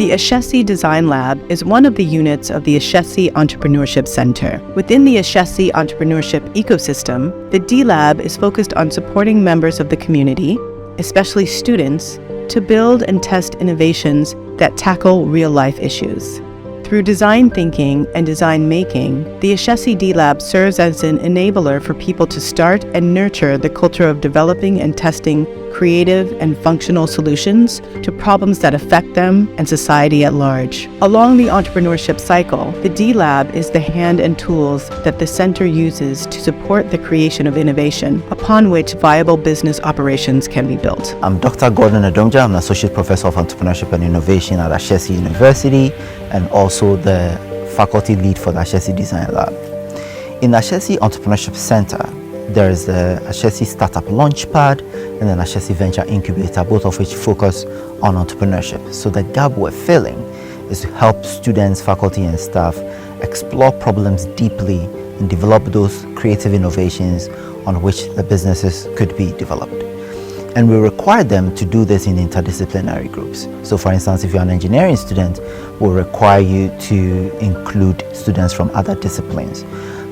The Ashesi Design Lab is one of the units of the Ashesi Entrepreneurship Center. Within the Ashesi Entrepreneurship ecosystem, the D-Lab is focused on supporting members of the community, especially students, to build and test innovations that tackle real-life issues. Through design thinking and design making, the Ashesi D-Lab serves as an enabler for people to start and nurture the culture of developing and testing creative and functional solutions to problems that affect them and society at large. Along the entrepreneurship cycle, the D-Lab is the hand and tools that the center uses to support the creation of innovation, upon which viable business operations can be built. I'm Dr. Gordon Adomja. I'm an Associate Professor of Entrepreneurship and Innovation at Ashesi University and also the Faculty Lead for the Ashesi Design Lab. In Ashesi Entrepreneurship Center, there is the Ashesi Startup Launchpad and then Ashesi Venture Incubator, both of which focus on entrepreneurship. So the gap we're filling is to help students, faculty, and staff explore problems deeply and develop those creative innovations on which the businesses could be developed. And we require them to do this in interdisciplinary groups. So for instance, if you're an engineering student, we'll require you to include students from other disciplines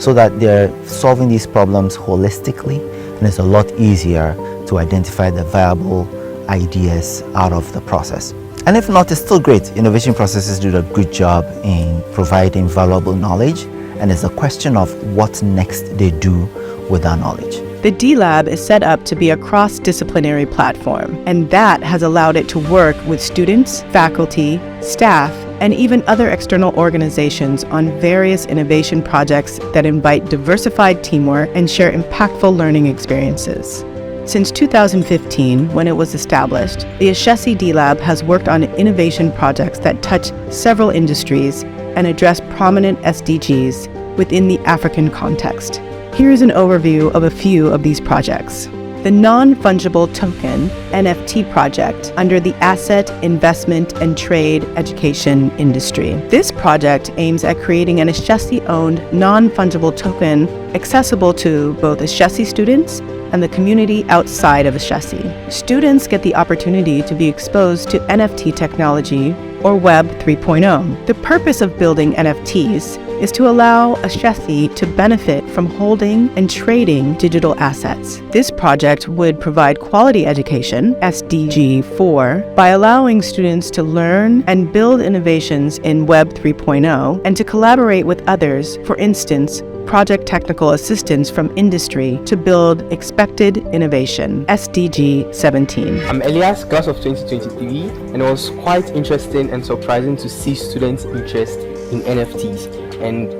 so that they're solving these problems holistically, and it's a lot easier to identify the viable ideas out of the process. And if not, it's still great. Innovation processes do a good job in providing valuable knowledge, and it's a question of what next they do with that knowledge. The D-Lab is set up to be a cross-disciplinary platform, and that has allowed it to work with students, faculty, staff, and even other external organizations on various innovation projects that invite diversified teamwork and share impactful learning experiences. Since 2015, when it was established, the Ashesi D-Lab has worked on innovation projects that touch several industries and address prominent SDGs within the African context. Here's an overview of a few of these projects. The Non-Fungible Token NFT project under the Asset, Investment, and Trade Education industry. This project aims at creating an Ashesi-owned non-fungible token accessible to both Ashesi students and the community outside of Ashesi. Students get the opportunity to be exposed to NFT technology or Web 3.0. The purpose of building NFTs is to allow Ashesi to benefit from holding and trading digital assets. This project would provide quality education, SDG 4, by allowing students to learn and build innovations in Web 3.0 and to collaborate with others, for instance, project technical assistance from industry to build expected innovation, SDG 17. I'm Elias, class of 2023, and it was quite interesting and surprising to see students' interest in NFTs, and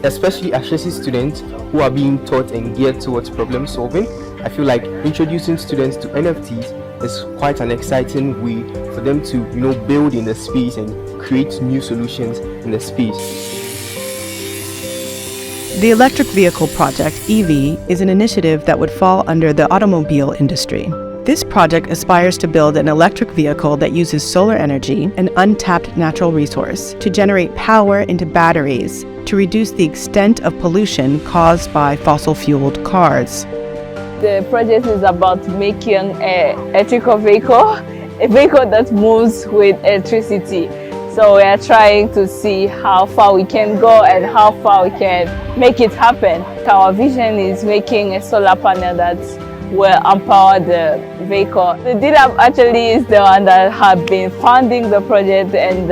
especially Ashesi students who are being taught and geared towards problem solving. I feel like introducing students to NFTs is quite an exciting way for them to build in the space and create new solutions in the space. The Electric Vehicle Project, EV, is an initiative that would fall under the automobile industry. This project aspires to build an electric vehicle that uses solar energy, an untapped natural resource, to generate power into batteries to reduce the extent of pollution caused by fossil-fueled cars. The project is about making an electrical vehicle, a vehicle that moves with electricity. So we are trying to see how far we can go and how far we can make it happen. Our vision is making a solar panel that will empower the vehicle. The D-Lab actually is the one that have been funding the project, and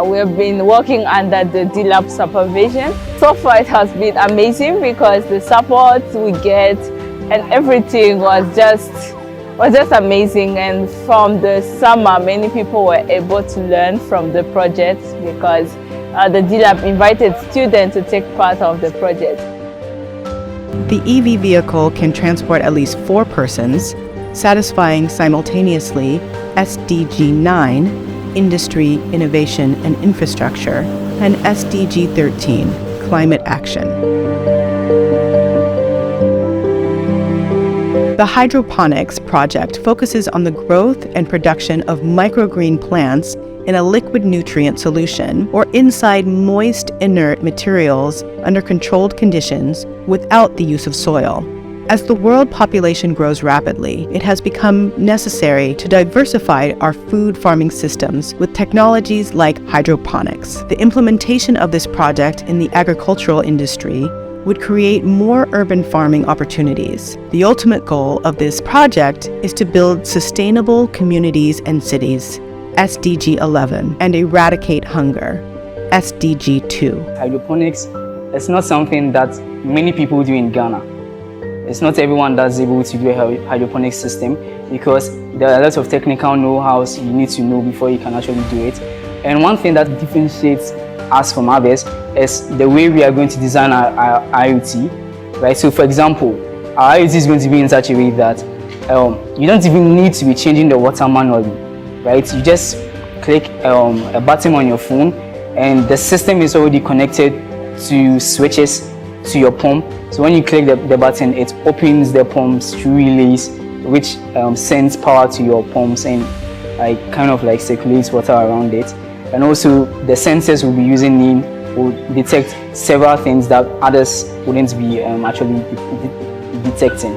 we have been working under the D-Lab supervision. So far it has been amazing because the support we get and everything was just amazing, and from the summer many people were able to learn from the project because the D-Lab invited students to take part of the project. The EV vehicle can transport at least 4 persons, satisfying simultaneously SDG 9, Industry, Innovation, and Infrastructure, and SDG 13, Climate Action. The Hydroponics project focuses on the growth and production of microgreen plants in a liquid nutrient solution or inside moist, inert materials under controlled conditions without the use of soil. As the world population grows rapidly, it has become necessary to diversify our food farming systems with technologies like hydroponics. The implementation of this project in the agricultural industry would create more urban farming opportunities. The ultimate goal of this project is to build sustainable communities and cities, SDG 11, and eradicate hunger, SDG 2. Hydroponics is not something that many people do in Ghana. It's not everyone that's able to do a hydroponic system because there are a lot of technical know-hows you need to know before you can actually do it. And one thing that differentiates us from others is the way we are going to design our IoT, right? So for example, our IoT is going to be in such a way that you don't even need to be changing the water manually, right? You just click a button on your phone and the system is already connected to switches to your pump. So when you click the button, it opens the pumps through relays, which sends power to your pumps and kind of like circulates water around it. And also the sensors we'll be using will detect several things that others wouldn't be actually detecting.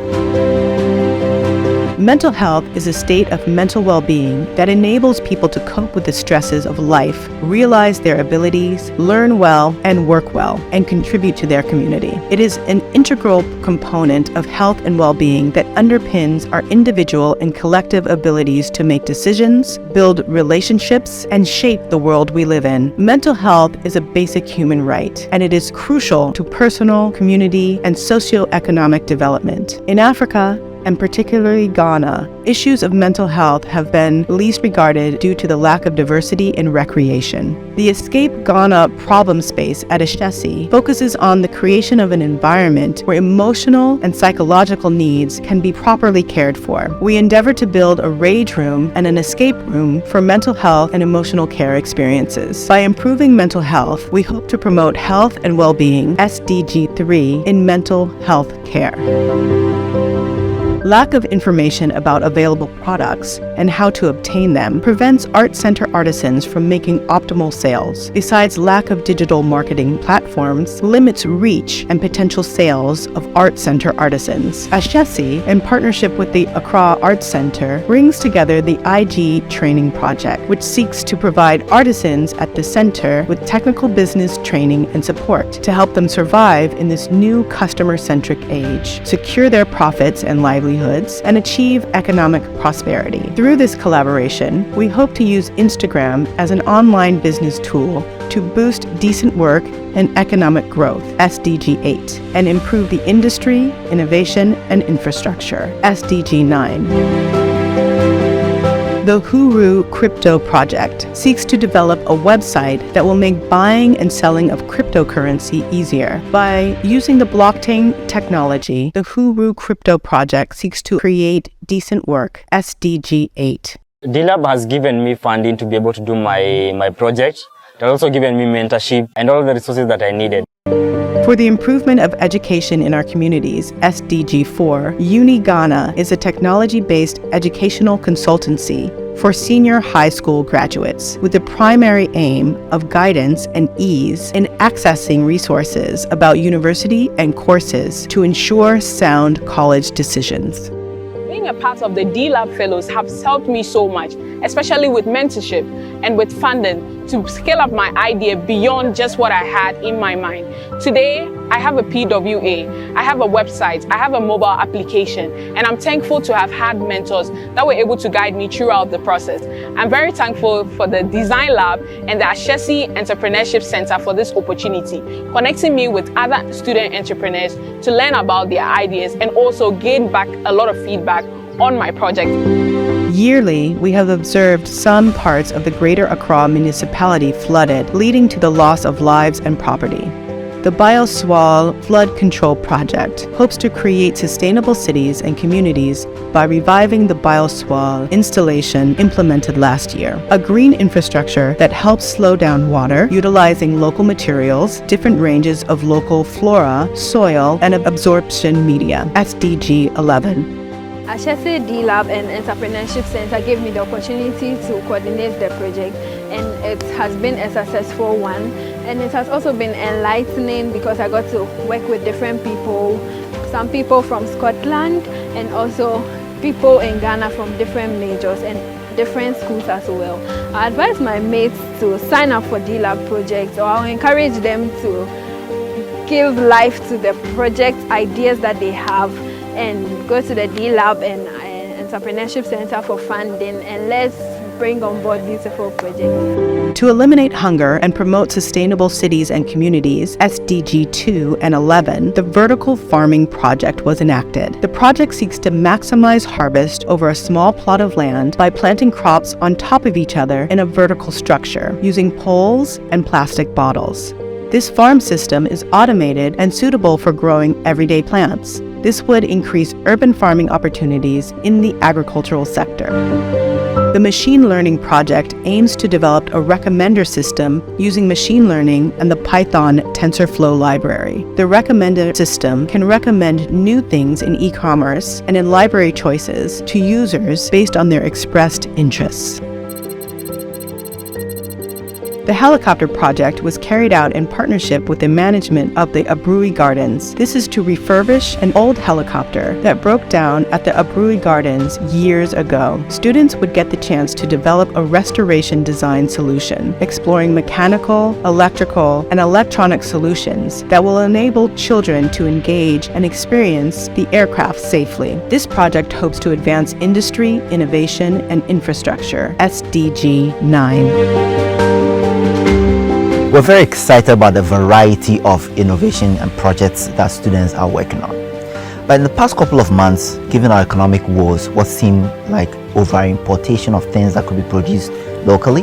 Mental health is a state of mental well-being that enables people to cope with the stresses of life, realize their abilities, learn well, and work well, and contribute to their community. It is an integral component of health and well-being that underpins our individual and collective abilities to make decisions, build relationships, and shape the world we live in. Mental health is a basic human right, and it is crucial to personal, community, and socio-economic development. In Africa, and particularly Ghana, issues of mental health have been least regarded due to the lack of diversity in recreation. The Escape Ghana problem space at Ashesi focuses on the creation of an environment where emotional and psychological needs can be properly cared for. We endeavor to build a rage room and an escape room for mental health and emotional care experiences. By improving mental health, we hope to promote health and well-being, SDG 3, in mental health care. Lack of information about available products and how to obtain them prevents art center artisans from making optimal sales. Besides, lack of digital marketing platforms limits reach and potential sales of art center artisans. Ashesi, in partnership with the Accra Arts Center, brings together the IG Training Project, which seeks to provide artisans at the center with technical business training and support to help them survive in this new customer-centric age, secure their profits and livelihoods, and achieve economic prosperity. Through this collaboration, we hope to use Instagram as an online business tool to boost decent work and economic growth, SDG 8, and improve the industry, innovation, and infrastructure, SDG 9. The Huru Crypto Project seeks to develop a website that will make buying and selling of cryptocurrency easier. By using the blockchain technology, the Huru Crypto Project seeks to create decent work, SDG 8. D-Lab has given me funding to be able to do my project. It has also given me mentorship and all the resources that I needed. For the improvement of education in our communities, SDG 4, Uni Ghana is a technology-based educational consultancy for senior high school graduates with the primary aim of guidance and ease in accessing resources about university and courses to ensure sound college decisions. Being a part of the D-Lab Fellows has helped me so much, especially with mentorship and with funding to scale up my idea beyond just what I had in my mind. Today, I have a PWA, I have a website, I have a mobile application, and I'm thankful to have had mentors that were able to guide me throughout the process. I'm very thankful for the Design Lab and the Ashesi Entrepreneurship Center for this opportunity, connecting me with other student entrepreneurs to learn about their ideas and also gain back a lot of feedback on my project. Yearly, we have observed some parts of the Greater Accra municipality flooded, leading to the loss of lives and property. The Bioswale Flood Control Project hopes to create sustainable cities and communities by reviving the Bioswale installation implemented last year, a green infrastructure that helps slow down water, utilizing local materials, different ranges of local flora, soil, and absorption media, SDG 11. Ashesi D-Lab and Entrepreneurship Center gave me the opportunity to coordinate the project, and it has been a successful one. And it has also been enlightening because I got to work with different people, some people from Scotland and also people in Ghana from different majors and different schools as well. I advise my mates to sign up for D-Lab projects, or I'll encourage them to give life to the project ideas that they have and go to the D-Lab and Entrepreneurship Center for funding, and let's bring on board beautiful projects. To eliminate hunger and promote sustainable cities and communities, SDG 2 and 11, the Vertical Farming Project was enacted. The project seeks to maximize harvest over a small plot of land by planting crops on top of each other in a vertical structure, using poles and plastic bottles. This farm system is automated and suitable for growing everyday plants. This would increase urban farming opportunities in the agricultural sector. The Machine Learning Project aims to develop a recommender system using machine learning and the Python TensorFlow library. The recommender system can recommend new things in e-commerce and in library choices to users based on their expressed interests. The helicopter project was carried out in partnership with the management of the Abrui Gardens. This is to refurbish an old helicopter that broke down at the Abrui Gardens years ago. Students would get the chance to develop a restoration design solution, exploring mechanical, electrical, and electronic solutions that will enable children to engage and experience the aircraft safely. This project hopes to advance industry, innovation, and infrastructure, SDG 9. We're very excited about the variety of innovation and projects that students are working on. But in the past couple of months, given our economic woes, what seemed like over-importation of things that could be produced locally,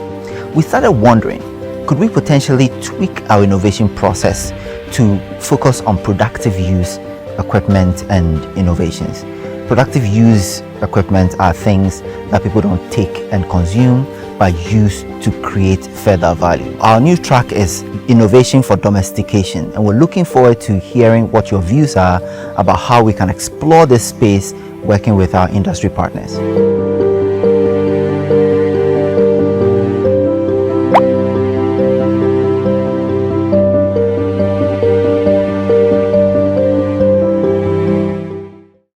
we started wondering, could we potentially tweak our innovation process to focus on productive use equipment and innovations? Productive use equipment are things that people don't take and consume, but use to create further value. Our new track is Innovation for Domestication, and we're looking forward to hearing what your views are about how we can explore this space working with our industry partners.